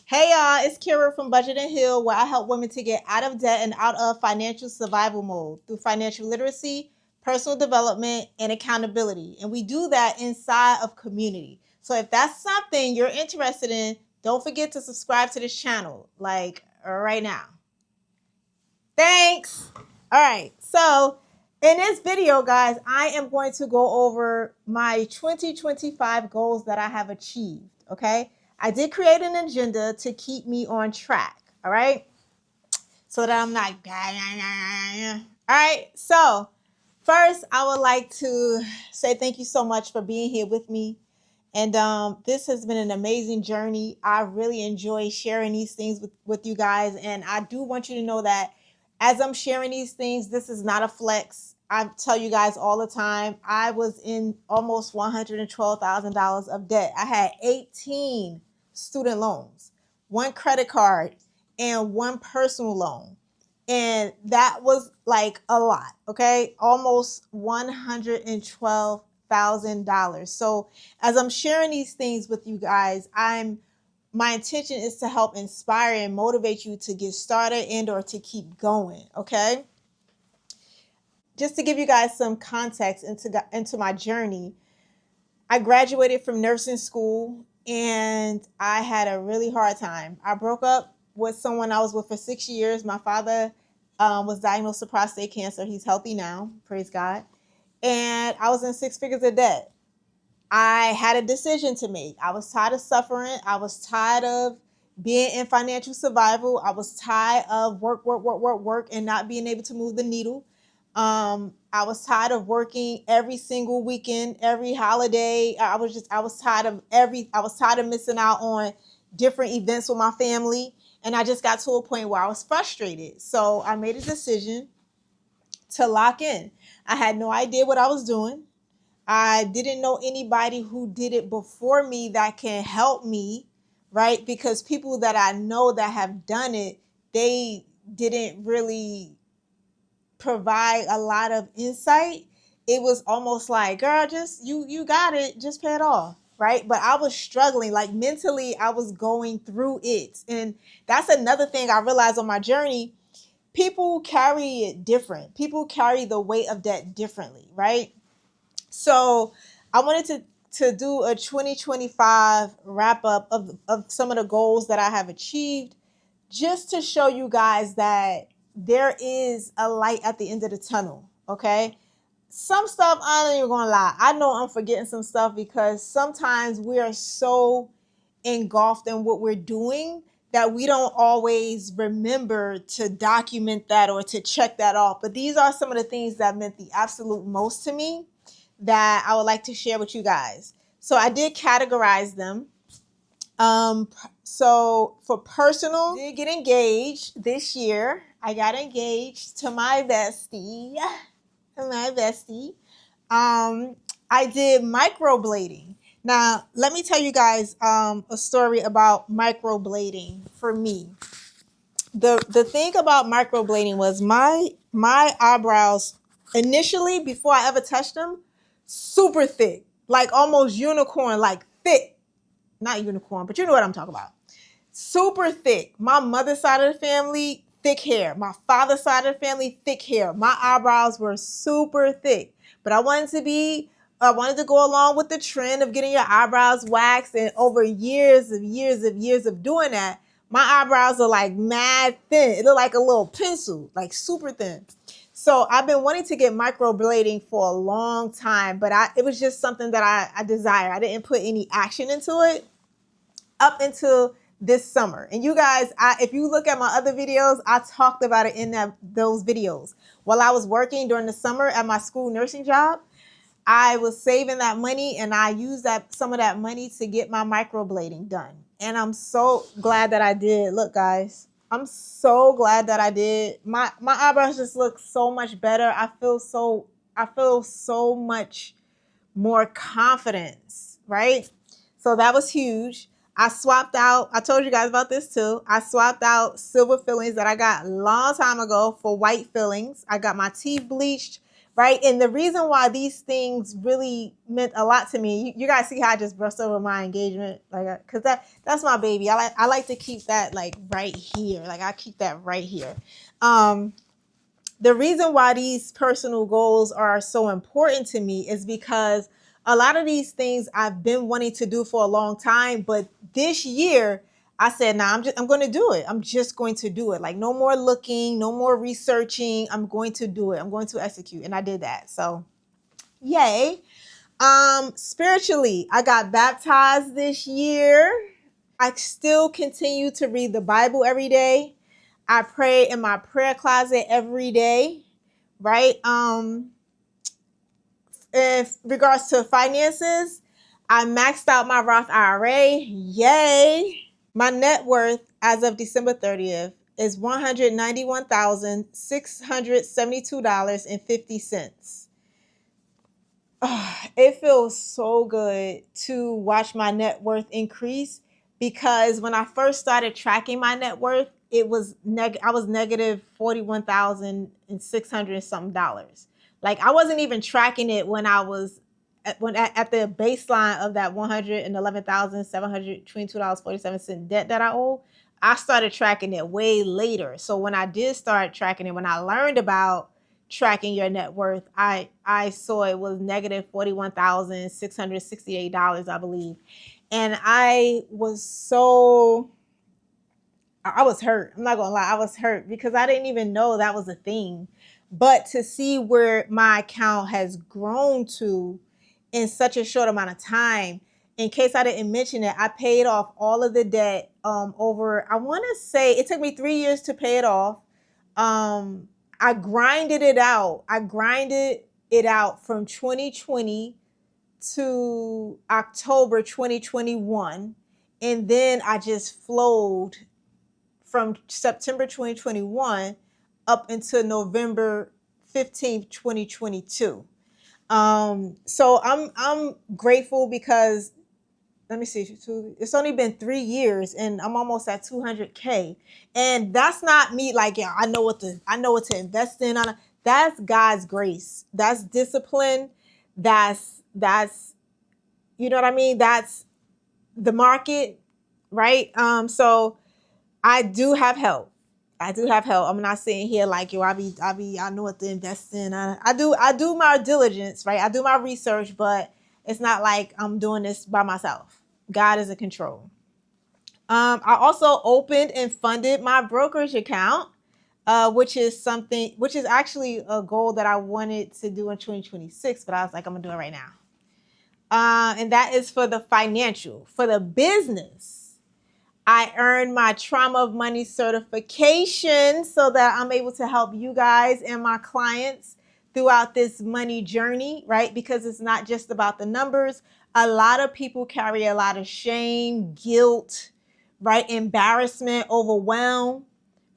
Hey y'all, it's Kira from Budget and Heal, where I help women to get out of debt and out of financial survival mode through financial literacy, personal development, and accountability. And we do that inside of community. So if that's something you're interested in, don't forget to subscribe to this channel, like right now. Thanks. All right. So in this video, guys, I am going to go over my 2025 goals that I have achieved. Okay. I did create an agenda to keep me on track. All right. So that I'm not. All right. So first, I would like to say thank you so much for being here with me. And this has been an amazing journey. I really enjoy sharing these things with you guys. And I do want you to know that as I'm sharing these things, this is not a flex. I tell you guys all the time, I was in almost $112,000 of debt. I had 18 student loans, one credit card, and one personal loan. And that was like a lot, okay? Almost $112,000. So as I'm sharing these things with you guys, my intention is to help inspire and motivate you to get started and or to keep going, okay? Just to give you guys some context into my journey, I graduated from nursing school and I had a really hard time. I broke up with someone I was with for 6 years. My father was diagnosed with prostate cancer. He's healthy now, praise God. And I was in 6 figures of debt. I had a decision to make. I was tired of suffering. I was tired of being in financial survival. I was tired of work, and not being able to move the needle. I was tired of working every single weekend, every holiday. I was tired of missing out on different events with my family. And I just got to a point where I was frustrated. So I made a decision to lock in. I had no idea what I was doing. I didn't know anybody who did it before me that can help me, right? Because people that I know that have done it, they didn't really provide a lot of insight. It was almost like, girl, just you got it, just pay it off, right? But I was struggling, like mentally, I was going through it. And that's another thing I realized on my journey. People carry it different. People carry the weight of debt differently, right? So I wanted to do a 2025 wrap up of some of the goals that I have achieved, just to show you guys that there is a light at the end of the tunnel, okay? Some stuff, I ain't even gonna lie, I know I'm forgetting some stuff because sometimes we are so engulfed in what we're doing that we don't always remember to document that or to check that off. But these are some of the things that meant the absolute most to me that I would like to share with you guys. So I did categorize them. So for personal, I did get engaged this year. I got engaged to my bestie. I did microblading. Now, let me tell you guys a story about microblading for me. The thing about microblading was my eyebrows initially, before I ever touched them, super thick, like almost unicorn, like thick. Not unicorn, but you know what I'm talking about. Super thick. My mother's side of the family, thick hair. My father's side of the family, thick hair. My eyebrows were super thick. But I wanted to go along with the trend of getting your eyebrows waxed. And over years of doing that, my eyebrows are like mad thin. It looked like a little pencil, like super thin. So I've been wanting to get microblading for a long time, but it was just something that I desire. I didn't put any action into it up until this summer. And you guys, if you look at my other videos, I talked about it in those videos. While I was working during the summer at my school nursing job, I was saving that money and I used some of that money to get my microblading done. And I'm so glad that I did. Look, guys, I'm so glad that I did. My eyebrows just look so much better. I feel so much more confidence, right? So that was huge. I told you guys about this too. I swapped out silver fillings that I got a long time ago for white fillings. I got my teeth bleached, right? And the reason why these things really meant a lot to me, you guys see how I just brushed over my engagement, like, because that's my baby. I like to keep that like right here, like I keep that right here. The reason why these personal goals are so important to me is because a lot of these things I've been wanting to do for a long time, but this year I said, nah, I'm going to do it. I'm just going to do it. Like no more looking, no more researching. I'm going to do it. I'm going to execute. And I did that. So yay. Spiritually, I got baptized this year. I still continue to read the Bible every day. I pray in my prayer closet every day, right? In regards to finances, I maxed out my Roth IRA. Yay! My net worth as of December 30th is $191,672.50. It feels so good to watch my net worth increase, because when I first started tracking my net worth, it was I was negative 41,600 something dollars. Like I wasn't even tracking it when I was at the baseline of that $111,722.47 debt that I owe. I started tracking it way later. So when I did start tracking it, when I learned about tracking your net worth, I saw it was negative $41,668, I believe. And I was hurt. I'm not gonna lie, I was hurt because I didn't even know that was a thing. But to see where my account has grown to in such a short amount of time, in case I didn't mention it, I paid off all of the debt over, I want to say it took me 3 years to pay it off. I grinded it out. I grinded it out from 2020 to October 2021. And then I just flowed from September 2021 up until November 15th, 2022. So I'm grateful because let me see, it's only been 3 years and I'm almost at 200K. And that's not me like, yeah, I know what to invest in. That's God's grace. That's discipline. That's, you know what I mean? That's the market, right? So I do have help. I do have help. I'm not sitting here like, yo, I know what to invest in. I do my diligence, right? I do my research, but it's not like I'm doing this by myself. God is in control. I also opened and funded my brokerage account, which is actually a goal that I wanted to do in 2026, but I was like, I'm gonna do it right now. And that is for the financial. For the business, I earned my trauma of money certification so that I'm able to help you guys and my clients throughout this money journey, right? Because it's not just about the numbers. A lot of people carry a lot of shame, guilt, right? Embarrassment, overwhelm,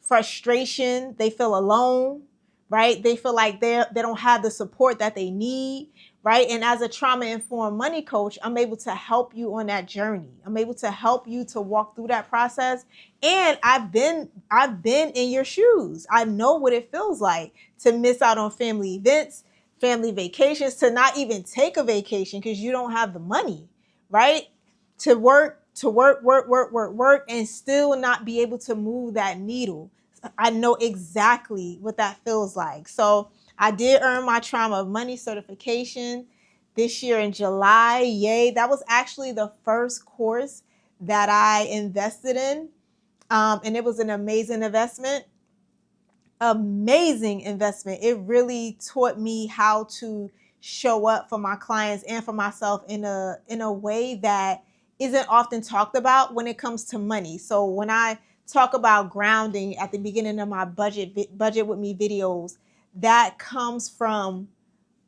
frustration. They feel alone, right? They feel like they don't have the support that they need, right? And as a trauma-informed money coach, I'm able to help you on that journey. I'm able to help you to walk through that process. And I've been in your shoes. I know what it feels like to miss out on family events, family vacations, to not even take a vacation because you don't have the money, right? To work, and still not be able to move that needle. I know exactly what that feels like. So I did earn my trauma of money certification this year in July. Yay. That was actually the first course that I invested in. And it was an amazing investment. Amazing investment. It really taught me how to show up for my clients and for myself in a way that isn't often talked about when it comes to money. So when I talk about grounding at the beginning of my budget with me videos, that comes from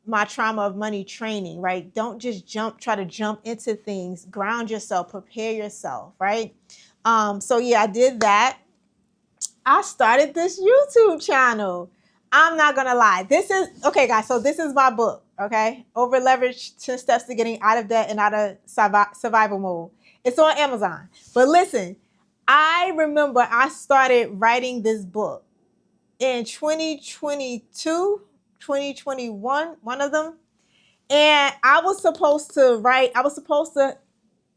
my trauma of money training, right? Don't just try to jump into things. Ground yourself, prepare yourself, right? So yeah, I did that. I started this YouTube channel. I'm not gonna lie. This is okay, guys. So this is my book. Okay, Over Leverage: 10 Steps to Getting Out of Debt and Out of Survival Mode. It's on Amazon. But listen, I remember I started writing this book in 2022, 2021, one of them. And I was supposed to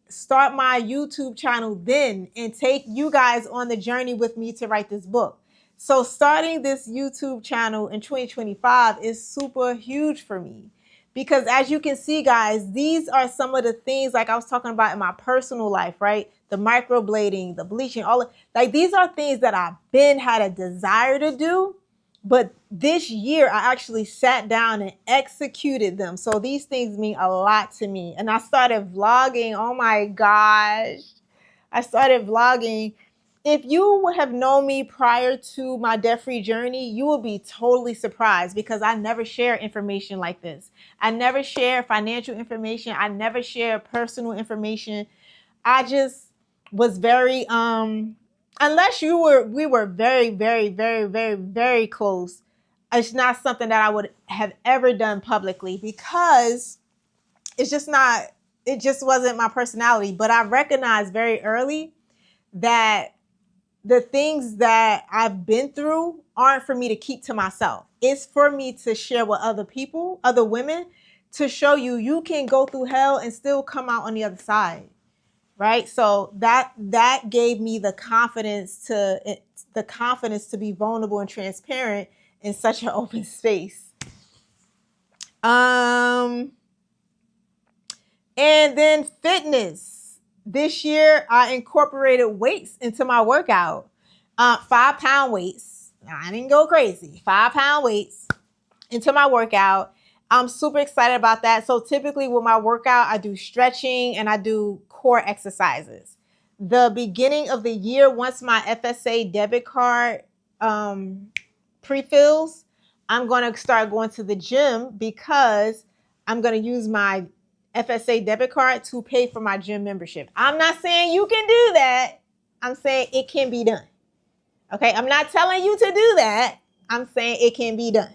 start my YouTube channel then and take you guys on the journey with me to write this book. So starting this YouTube channel in 2025 is super huge for me because as you can see, guys, these are some of the things like I was talking about in my personal life, right? The microblading, the bleaching, like these are things that I've had a desire to do. But this year, I actually sat down and executed them. So these things mean a lot to me. And I started vlogging. Oh my gosh. I started vlogging. If you would have known me prior to my debt-free journey, you will be totally surprised because I never share information like this. I never share financial information. I never share personal information. I just was very unless we were very, very, very, very, very close. It's not something that I would have ever done publicly because it's just not, it just wasn't my personality. But I recognized very early that the things that I've been through aren't for me to keep to myself. It's for me to share with other people, other women, to show you can go through hell and still come out on the other side. Right. So that gave me the confidence to be vulnerable and transparent in such an open space. And then fitness. This year I incorporated weights into my workout. 5-pound weights. I didn't go crazy. 5-pound weights into my workout. I'm super excited about that. So typically with my workout, I do stretching and I do core exercises. The beginning of the year, once my FSA debit card pre-fills, I'm going to start going to the gym because I'm going to use my FSA debit card to pay for my gym membership. I'm not saying you can do that. I'm saying it can be done. Okay, I'm not telling you to do that. I'm saying it can be done.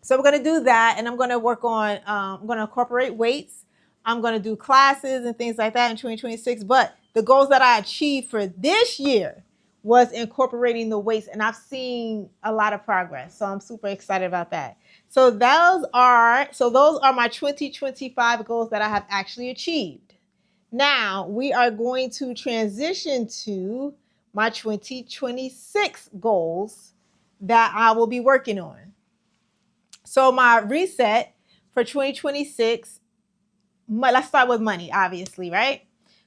So we're going to do that, and I'm going to work on, I'm going to incorporate weights. I'm going to do classes and things like that in 2026. But the goals that I achieved for this year was incorporating the weights, and I've seen a lot of progress. So I'm super excited about that. So those are my 2025 goals that I have actually achieved. Now we are going to transition to my 2026 goals that I will be working on. So my reset for 2026, let's start with money, obviously, right?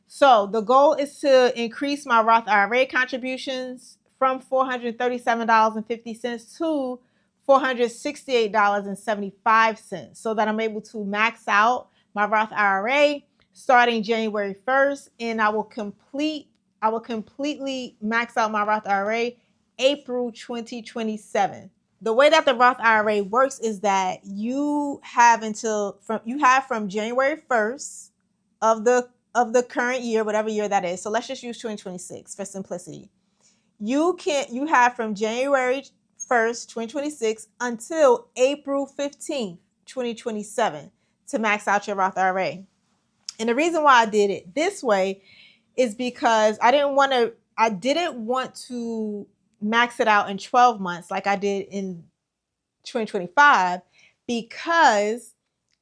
So the goal is to increase my Roth IRA contributions from $437.50 to $468.75 so that I'm able to max out my Roth IRA starting January 1st, and I will completely max out my Roth IRA April 2027. The way that the Roth IRA works is that you have from January 1st of the current year, whatever year that is. So let's just use 2026 for simplicity. You have from January 1st, 2026 until April 15th, 2027 to max out your Roth IRA. And the reason why I did it this way is because I didn't want to max it out in 12 months like I did in 2025, because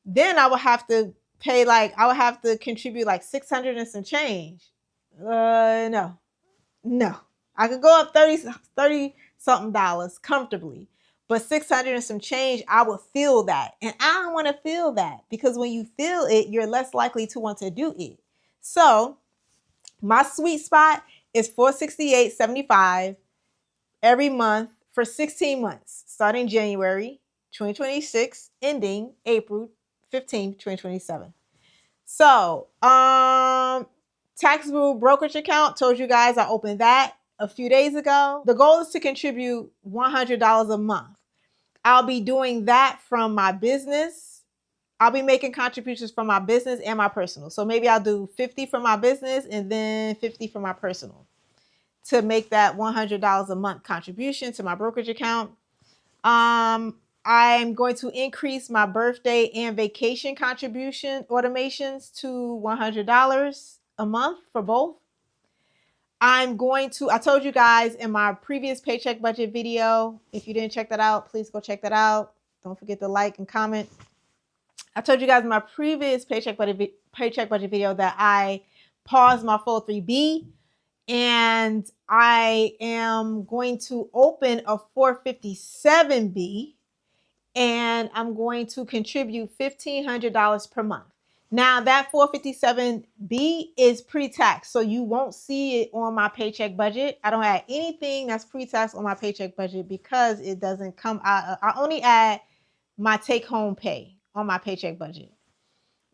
then I would have to contribute like 600 and some change. No. I could go up 30 something dollars comfortably, but 600 and some change, I would feel that. And I don't want to feel that, because when you feel it, you're less likely to want to do it. So my sweet spot is $468.75 every month for 16 months, starting January 2026, ending April 15th, 2027. So, taxable brokerage account, told you guys I opened that a few days ago. The goal is to contribute $100 a month. I'll be doing that from my business. I'll be making contributions from my business and my personal. So maybe I'll do 50 from my business and then 50 from my personal to make that $100 a month contribution to my brokerage account. I'm going to increase my birthday and vacation contribution automations to $100 a month for both. I told you guys in my previous paycheck budget video, if you didn't check that out, please go check that out. Don't forget to like and comment. I told you guys in my previous paycheck budget video that I paused my 403B, and I am going to open a 457B, and I'm going to contribute $1,500 per month. Now that 457B is pre-tax, so you won't see it on my paycheck budget. I don't add anything that's pre-tax on my paycheck budget because it doesn't come out. I only add my take-home pay on my paycheck budget.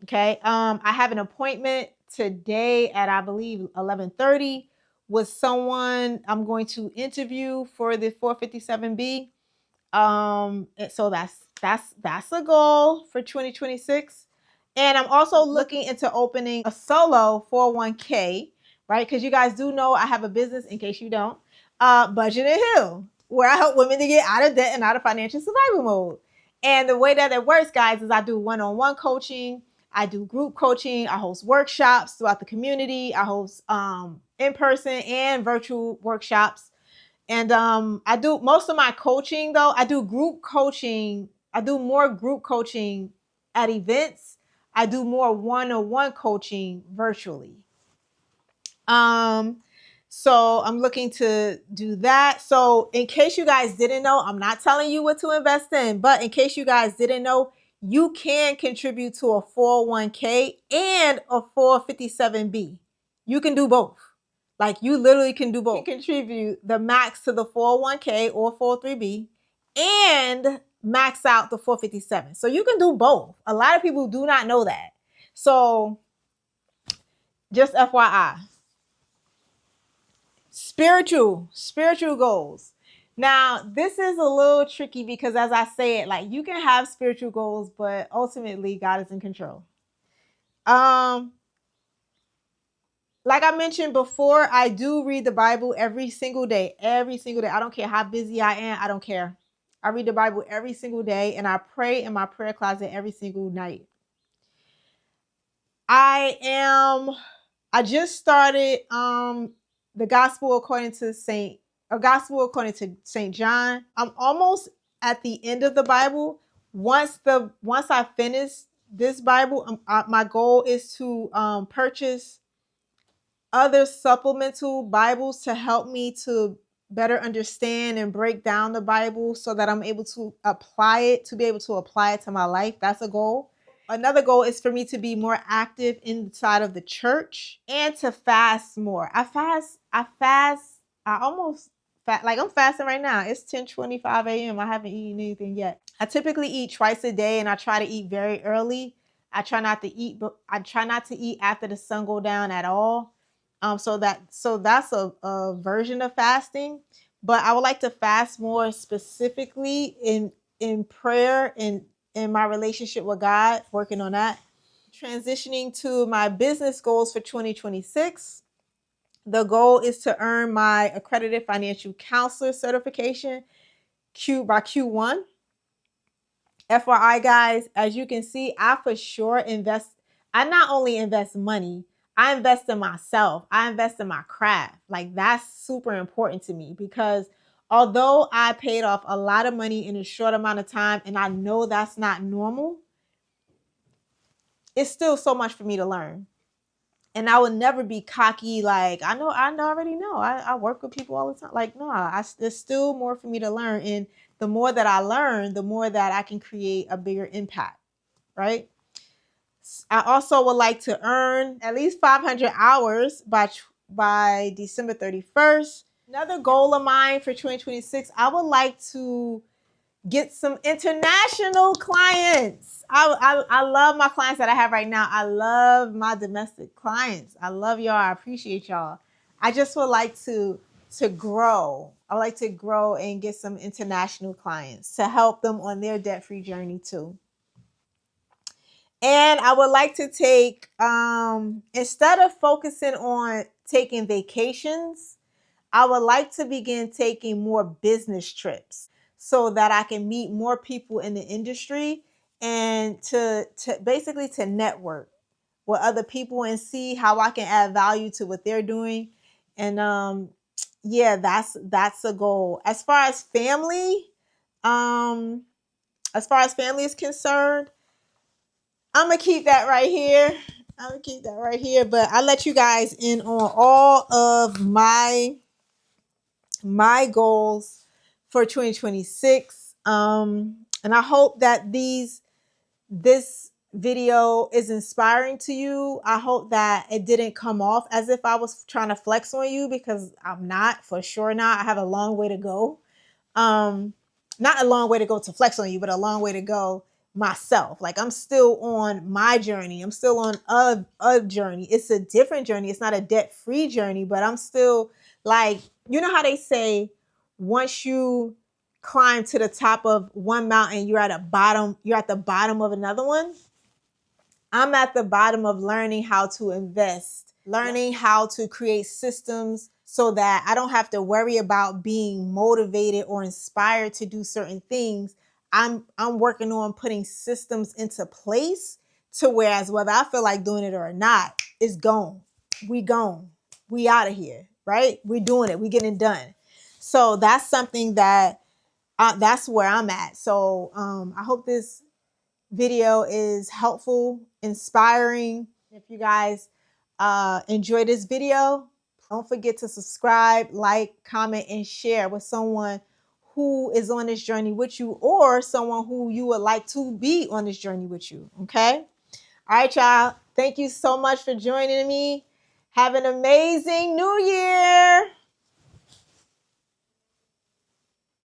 Okay. I have an appointment today at, I believe, 11:30 with someone I'm going to interview for the 457B. So that's a goal for 2026. And I'm also looking into opening a solo 401k, right? Because you guys do know I have a business, in case you don't, Budget and Heal, where I help women to get out of debt and out of financial survival mode. And the way that it works, guys, is I do one-on-one coaching, I do group coaching, I host workshops throughout the community, I host in-person and virtual workshops. And I do most of my coaching, though. I do group coaching. I do more group coaching at events. I do more one-on-one coaching virtually. So I'm looking to do that. So in case you guys didn't know, I'm not telling you what to invest in, but in case you guys didn't know, you can contribute to a 401k and a 457B. You can do both. Like, you literally can do both. You can contribute the max to the 401k or 403b and max out the 457. So you can do both. A lot of people do not know that. So just FYI. Spiritual goals. Now, this is a little tricky because, as I said, like, you can have spiritual goals, but ultimately God is in control. Like I mentioned before, I do read the Bible every single day. Every single day. I don't care how busy I am. I don't care. I read the Bible every single day, and I pray in my prayer closet every single night. I just started the gospel according to Saint John. I'm almost at the end of the Bible. Once I finish this Bible, my goal is to purchase other supplemental Bibles to help me to better understand and break down the Bible so that I'm able to be able to apply it to my life. That's a goal. Another goal is for me to be more active inside of the church and to fast more. I almost fast, like I'm fasting right now. It's 10:25 a.m. I haven't eaten anything yet. I typically eat twice a day, and I try to eat very early. I try not to eat after the sun go down at all. So that's a version of fasting. But I would like to fast more specifically in prayer and in my relationship with God, working on that. Transitioning to my business goals for 2026. The goal is to earn my accredited financial counselor certification by Q1. FYI, guys, as you can see, I not only invest money, I invest in myself. I invest in my craft. Like, that's super important to me because although I paid off a lot of money in a short amount of time, and I know that's not normal, it's still so much for me to learn. And I would never be cocky, like, I already know. I work with people all the time. Like, no, there's still more for me to learn. And the more that I learn, the more that I can create a bigger impact, right? I also would like to earn at least 500 hours by December 31st. Another goal of mine for 2026, I would like to get some international clients. I love my clients that I have right now. I love my domestic clients. I love y'all. I appreciate y'all. I just would like to grow. I would like to grow and get some international clients to help them on their debt-free journey too. And I would like to take, instead of focusing on taking vacations, I would like to begin taking more business trips so that I can meet more people in the industry and to basically to network with other people and see how I can add value to what they're doing And yeah, that's a goal. Um as far as family is concerned, I'm gonna keep that right here. I'm gonna keep that right here. But I let you guys in on all of my goals for 2026. And I hope that this video is inspiring to you. I hope that it didn't come off as if I was trying to flex on you, because I'm not, for sure not. I have a long way to go. um Not a long way to go to flex on you, but a long way to go myself. Like, I'm still on my journey. I'm still on a journey. It's a different journey. It's not a debt-free journey, but I'm still, like, you know how they say, once you climb to the top of one mountain, you're at the bottom of another one. I'm at the bottom of learning how to invest, learning how to create systems so that I don't have to worry about being motivated or inspired to do certain things. I'm working on putting systems into place to whereas whether I feel like doing it or not, it's gone. We gone. We out of here, right? We're doing it. We're getting it done. So that's something that that's where I'm at. So I hope this video is helpful, inspiring. If you guys enjoy this video, don't forget to subscribe, like, comment, and share with someone who is on this journey with you, or someone who you would like to be on this journey with you. Okay? All right, y'all. Thank you so much for joining me. Have an amazing new year.